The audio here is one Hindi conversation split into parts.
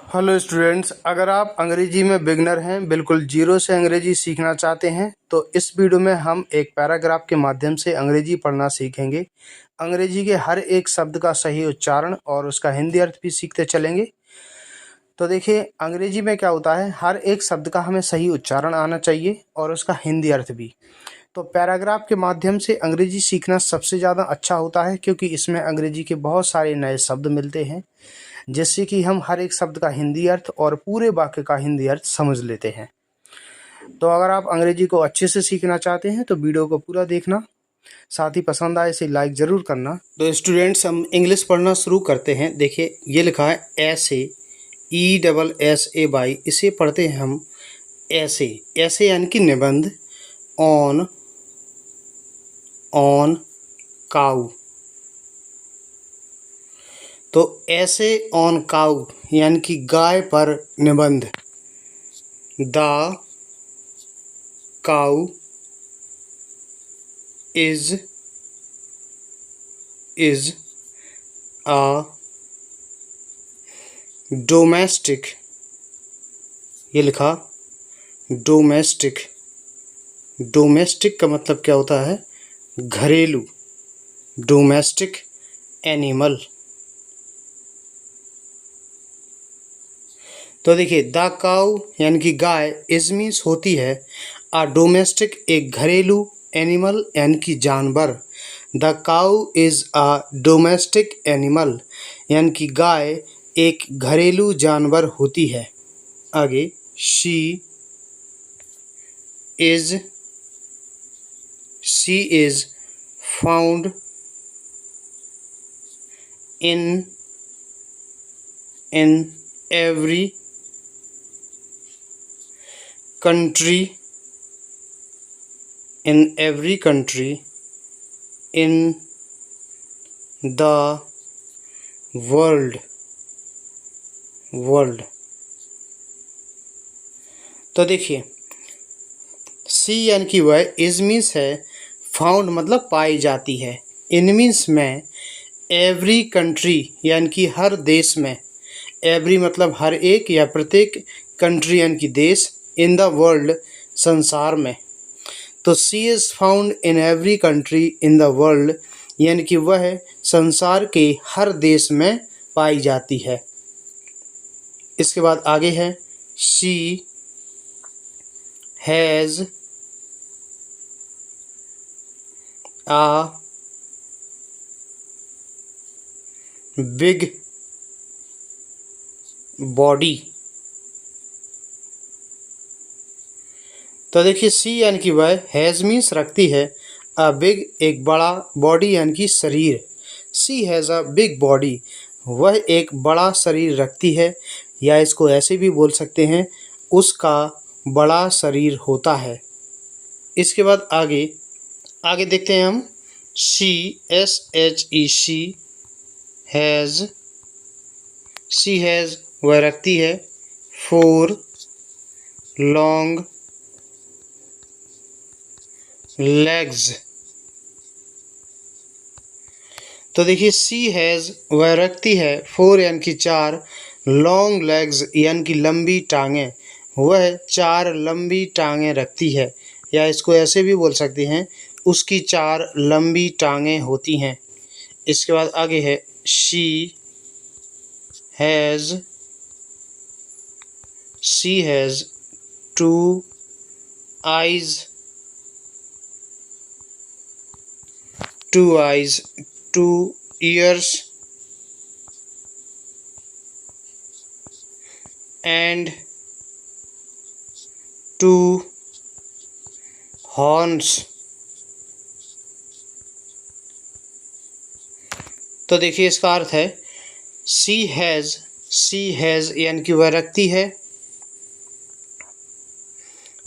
हेलो स्टूडेंट्स, अगर आप अंग्रेजी में बिगनर हैं, बिल्कुल जीरो से अंग्रेजी सीखना चाहते हैं तो इस वीडियो में हम एक पैराग्राफ के माध्यम से अंग्रेजी पढ़ना सीखेंगे। अंग्रेजी के हर एक शब्द का सही उच्चारण और उसका हिंदी अर्थ भी सीखते चलेंगे। तो देखिए, अंग्रेजी में क्या होता है, हर एक शब्द का हमें सही उच्चारण आना चाहिए और उसका हिंदी अर्थ भी। तो पैराग्राफ के माध्यम से अंग्रेजी सीखना सबसे ज़्यादा अच्छा होता है, क्योंकि इसमें अंग्रेजी के बहुत सारे नए शब्द मिलते हैं, जिससे कि हम हर एक शब्द का हिंदी अर्थ और पूरे वाक्य का हिंदी अर्थ समझ लेते हैं। तो अगर आप अंग्रेजी को अच्छे से सीखना चाहते हैं तो वीडियो को पूरा देखना, साथ ही पसंद आए इसे लाइक ज़रूर करना। तो स्टूडेंट्स, हम इंग्लिश पढ़ना शुरू करते हैं। देखिए, ये लिखा है ऐसे, ESSAY, इसे पढ़ते हैं हम ऐसे। ऐसे यानी कि निबंध। ऑन काऊ, तो ऐसे ऑन काऊ यानी कि गाय पर निबंध। The cow is a domestic, ये लिखा डोमेस्टिक। डोमेस्टिक का मतलब क्या होता है, घरेलू। Domestic animal. तो देखिए, द काऊ यानी कि गाय, इज मीन्स होती है, अ डोमेस्टिक एक घरेलू, एनिमल यानी कि जानवर। The cow is a domestic animal यानी कि गाय एक घरेलू जानवर होती है। आगे, she is found in every country in the world। तो देखिए, सी यानी कि वह, इज मीन्स है, फाउंड मतलब पाई जाती है, इन मीन्स में, एवरी कंट्री यानी कि हर देश में, एवरी मतलब हर एक या प्रत्येक, कंट्री यानी कि देश, इन द वर्ल्ड संसार में। तो sea is found in every country in the world यानी कि वह संसार के हर देश में पाई जाती है। इसके बाद आगे है, she has a big body. तो देखिए, सी यानी कि वह, हैज़ मीन्स रखती है, अ बिग एक बड़ा, बॉडी यानी कि शरीर। सी हैज़ अ बिग बॉडी, वह एक बड़ा शरीर रखती है, या इसको ऐसे भी बोल सकते हैं, उसका बड़ा शरीर होता है। इसके बाद आगे देखते हैं हम, शी SHE शी हैज़ वह रखती है, 4 लॉन्ग लेग्स। तो देखिए, सी हैज़ वह रखती है, 4 यानी कि 4, लॉन्ग लेग्स यानी कि लंबी टांगें, वह 4 लंबी टांगें रखती है, या इसको ऐसे भी बोल सकते हैं, उसकी 4 लंबी टांगें होती हैं। इसके बाद आगे है, she has 2 eyes, 2 ears and 2 horns। तो देखिए, इसका अर्थ है, सी हैज़ यानी कि वह रखती है,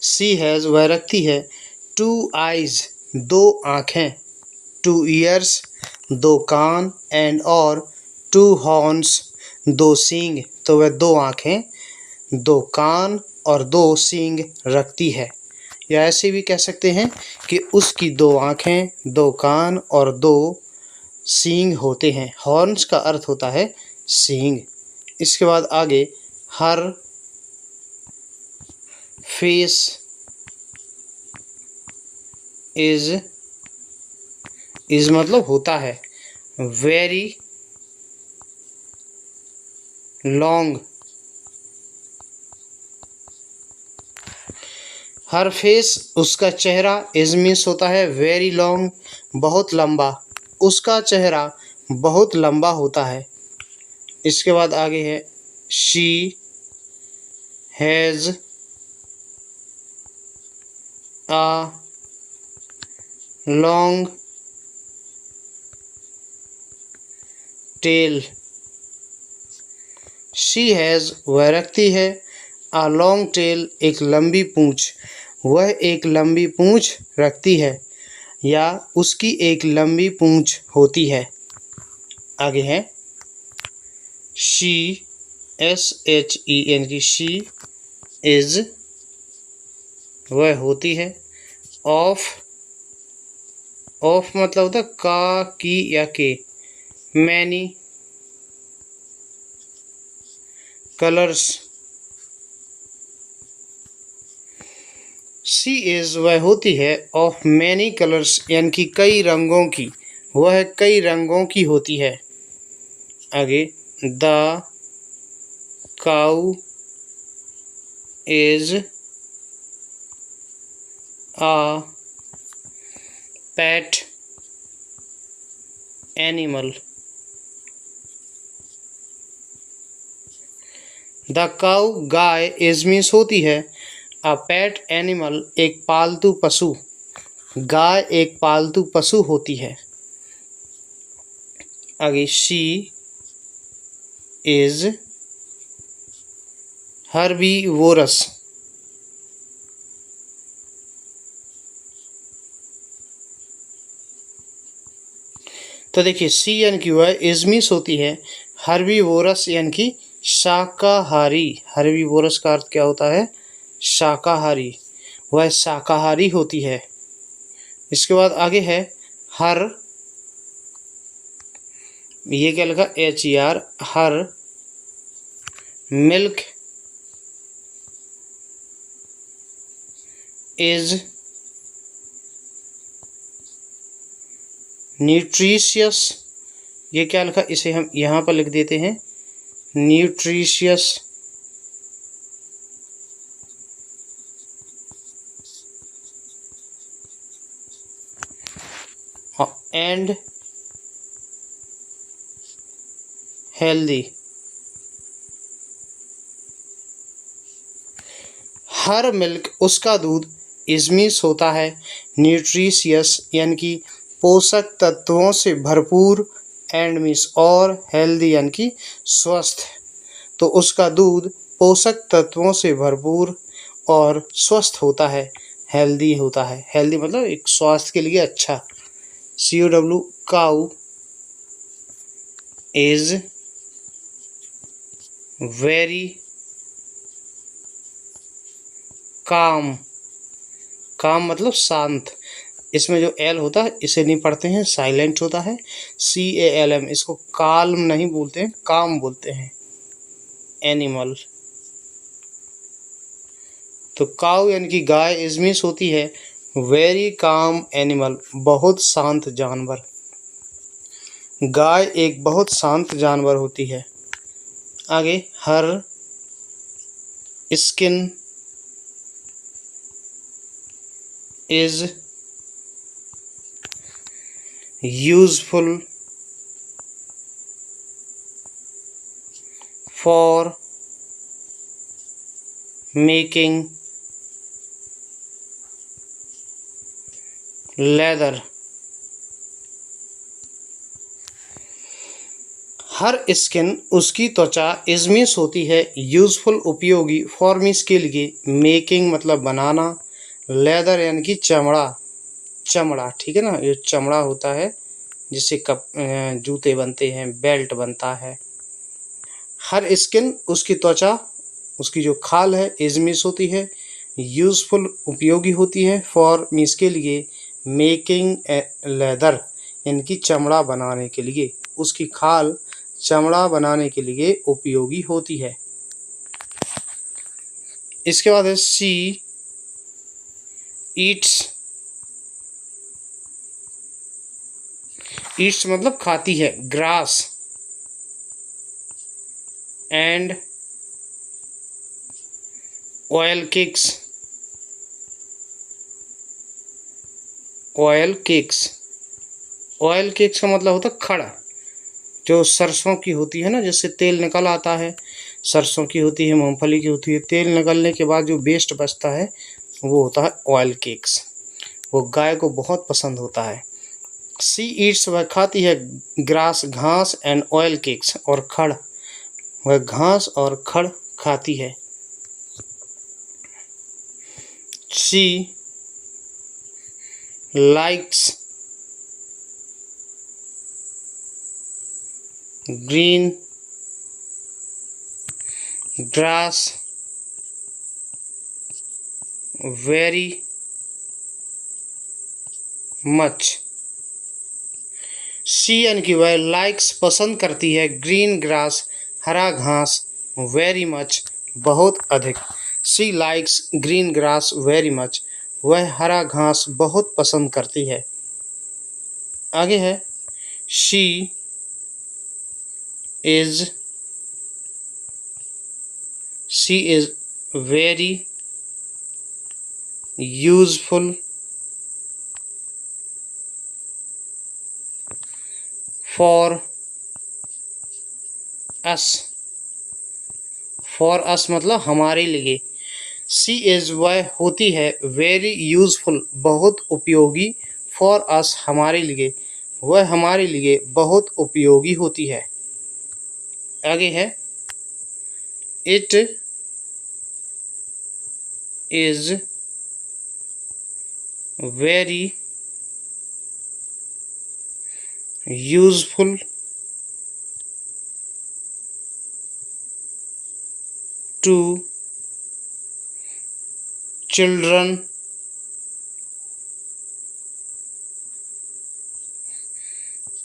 सी हैज़ वह रखती है, 2 eyes 2 आँखें, 2 ears 2 कान, एंड और 2 horns 2 सींग। तो वह 2 आँखें, 2 कान और 2 सींग रखती है, या ऐसे भी कह सकते हैं कि उसकी 2 आँखें, 2 कान और 2 सींग होते हैं। हॉर्न्स का अर्थ होता है सींग। इसके बाद आगे, हर फेस इज मतलब होता है, वेरी लॉन्ग, हर फेस उसका चेहरा, इज मीन्स होता है वेरी लॉन्ग बहुत लंबा, उसका चेहरा बहुत लंबा होता है। इसके बाद आगे है she has a long tail, she has वह रखती है, a long tail एक लंबी पूँछ, वह एक लंबी पूँछ रखती है या उसकी एक लंबी पूँछ होती है। आगे है she SHEN की she is वह होती है, ऑफ मतलब होता है का की या के, मैनी कलर्स, सी इज वह होती है, ऑफ मैनी कलर्स यानी कि कई रंगों की, वह कई रंगों की होती है। आगे the cow is a pet animal, the cow guy is means होती है, अ पेट एनिमल एक पालतू पशु, गाय एक पालतू पशु होती है। आगे शी इज हर्बीवोरस, तो देखिए सी यानी कि वह, इज मीन्स होती है हर्बीवोरस यानी कि शाकाहारी, हर्बीवोरस का अर्थ क्या होता है शाकाहारी, वह शाकाहारी होती है। इसके बाद आगे है हर, ये क्या लिखा HER, her milk is nutritious, ये क्या लिखा, इसे हम यहाँ पर लिख देते हैं nutritious, and healthy, her milk उसका दूध, इज मीन्स होता है न्यूट्रिशियस यानी कि पोषक तत्वों से भरपूर, एंड मीन्स और हेल्दी यानी कि स्वस्थ, तो उसका दूध पोषक तत्वों से भरपूर और स्वस्थ होता है, हेल्दी होता है, हेल्दी मतलब एक स्वास्थ्य के लिए अच्छा। COW cow is very calm, काम मतलब शांत, इसमें जो एल होता है इसे नहीं पढ़ते हैं, साइलेंट होता है, CALM, इसको काल्म नहीं बोलते हैं, काम बोलते हैं। एनिमल, तो काऊ यानी कि गाय, इज मीन्स होती है वेरी काम एनिमल, बहुत शांत जानवर, गाय एक बहुत शांत जानवर होती है। आगे her skin is useful for making leather, her skin उसकी त्वचा, इज मीन्स होती है यूजफुल उपयोगी, फॉर मीन्स के लिए, मेकिंग मतलब बनाना, लेदर यानी कि चमड़ा, चमड़ा ठीक है ना, ये चमड़ा होता है जिससे जूते बनते हैं, बेल्ट बनता है। हर स्किन उसकी त्वचा, उसकी जो खाल है, इज मीन्स होती है यूजफुल उपयोगी होती है, फॉर मीन्स के लिए, मेकिंग लेदर यानी कि चमड़ा बनाने के लिए, उसकी खाल चमड़ा बनाने के लिए उपयोगी होती है। इसके बाद है शी ईट्स, ईट्स मतलब खाती है, grass and oil cakes, oil cakes, oil cakes का मतलब होता है खड़, जो सरसों की होती है ना, जिससे तेल निकल आता है, सरसों की होती है, मूंगफली की होती है, तेल निकलने के बाद जो वेस्ट बचता है वो होता है ऑयल केक्स, वो गाय को बहुत पसंद होता है। सी ईट्स वह खाती है, ग्रास घास एंड ऑयल केक्स और खड़, वह घास और खड़ खाती है। She likes green grass very much, she यानी कि वह लाइक्स पसंद करती है, ग्रीन ग्रास हरा घास, वेरी मच बहुत अधिक, she likes green grass very much, वह हरा घास बहुत पसंद करती है। आगे है she is very useful for us, for us मतलब हमारे लिए, सी इज वह होती है, वेरी यूजफुल बहुत उपयोगी, फॉर अस हमारे लिए, वह हमारे लिए बहुत उपयोगी होती है। आगे है it is very useful to children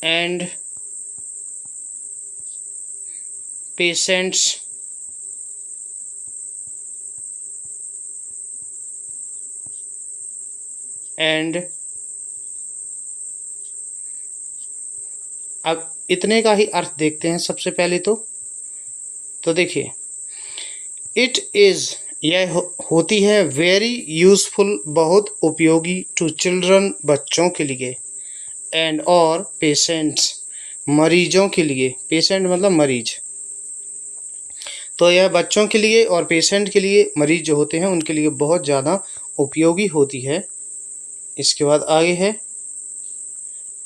and patients and, अब इतने का ही अर्थ देखते हैं सबसे पहले तो देखिए, इट इज़ यह होती है, वेरी यूजफुल बहुत उपयोगी, टू चिल्ड्रन बच्चों के लिए, एंड और पेशेंट्स मरीजों के लिए, पेशेंट मतलब मरीज, तो यह बच्चों के लिए और पेशेंट के लिए, मरीज जो होते हैं उनके लिए बहुत ज़्यादा उपयोगी होती है। इसके बाद आगे है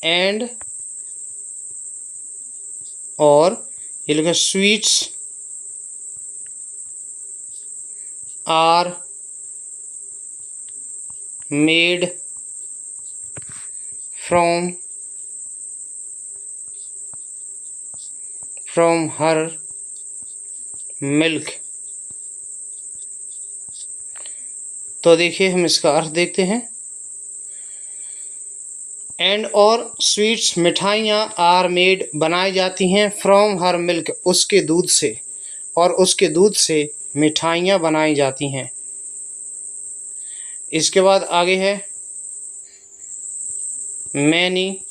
एंड और, ये लिखा sweets are made from her milk, तो देखिए हम इसका अर्थ देखते हैं। एंड और स्वीट्स मिठाइयाँ, आर मेड बनाई जाती हैं, फ्रॉम हर मिल्क उसके दूध से, और उसके दूध से मिठाइयाँ बनाई जाती हैं। इसके बाद आगे है many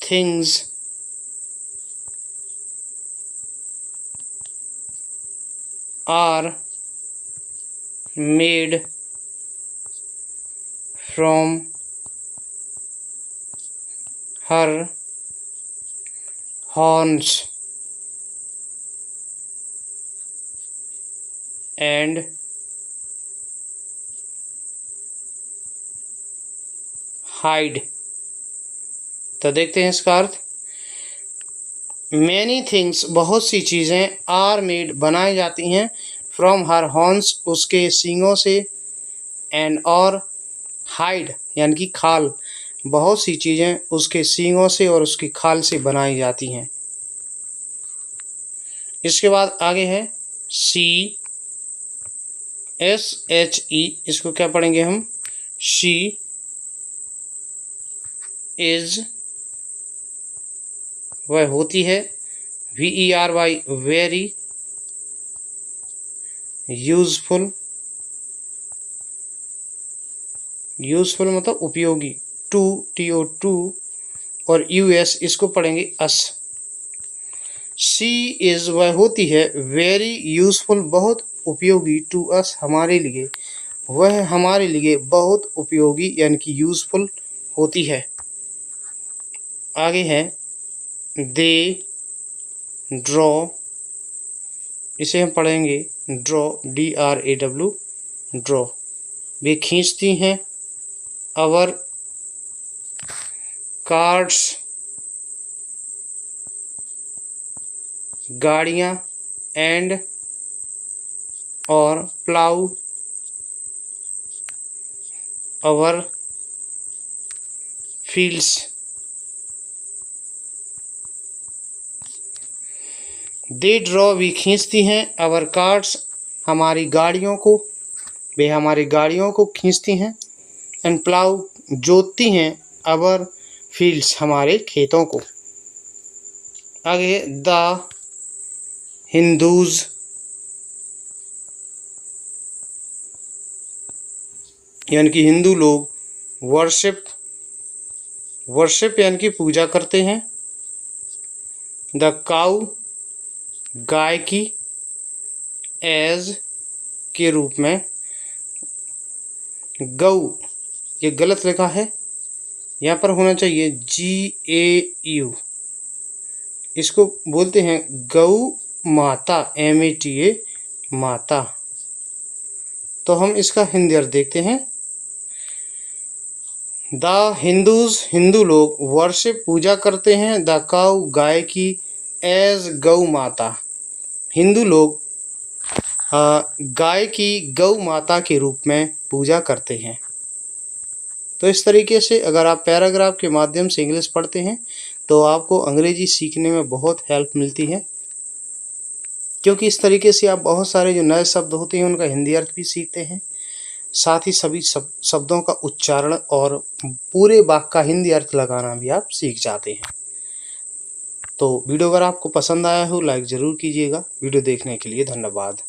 things are made from her horns and hide, तो देखते हैं इसका अर्थ। मैनी थिंग्स बहुत सी चीज़ें, आर मेड बनाई जाती हैं, फ्रॉम हर हॉर्न्स उसके सींगों से, एंड और हाइड यानी कि खाल, बहुत सी चीज़ें उसके सींगों से और उसकी खाल से बनाई जाती हैं। इसके बाद आगे है सी एस एच ई, इसको क्या पढ़ेंगे हम, शी इज वह होती है, V E R Y very useful, useful मतलब उपयोगी, टू, TO टू, और US इसको पढ़ेंगे अस। सी इज वह होती है वेरी यूजफुल बहुत उपयोगी, टू अस हमारे लिए, वह हमारे लिए बहुत उपयोगी यानी कि यूजफुल होती है। आगे है दे ड्रॉ, इसे हम पढ़ेंगे ड्रॉ, DRAW, ड्रॉ। वे खींचती हैं, अवर कार्ड्स गाड़ियाँ, एंड और plough our fields. They draw वे खींचती हैं, अवर कार्ड्स हमारी गाड़ियों को, वे हमारी गाड़ियों को खींचती हैं, एंड प्लाउ जोतती हैं, अवर फील्ड्स हमारे खेतों को। आगे द हिंदूज, यानी कि हिंदू लोग, वर्शिप, वर्शिप यानी कि पूजा करते हैं, द काऊ गाय की, एज के रूप में, गऊ ये गलत लिखा है, यहाँ पर होना चाहिए GAU, इसको बोलते हैं गऊ माता, MATA माता। तो हम इसका हिंदी अर्थ देखते हैं। द हिंदूज हिंदू लोग, वर्शिप पूजा करते हैं, द काऊ गाय की, एज गऊ माता हिंदू लोग गाय की गौ माता के रूप में पूजा करते हैं। तो इस तरीके से अगर आप पैराग्राफ के माध्यम से इंग्लिश पढ़ते हैं तो आपको अंग्रेजी सीखने में बहुत हेल्प मिलती है, क्योंकि इस तरीके से आप बहुत सारे जो नए शब्द होते हैं उनका हिंदी अर्थ भी सीखते हैं, साथ ही सभी शब्दों का उच्चारण और पूरे वाक्य का हिंदी अर्थ लगाना भी आप सीख जाते हैं। तो वीडियो अगर आपको पसंद आया हो लाइक ज़रूर कीजिएगा। वीडियो देखने के लिए धन्यवाद।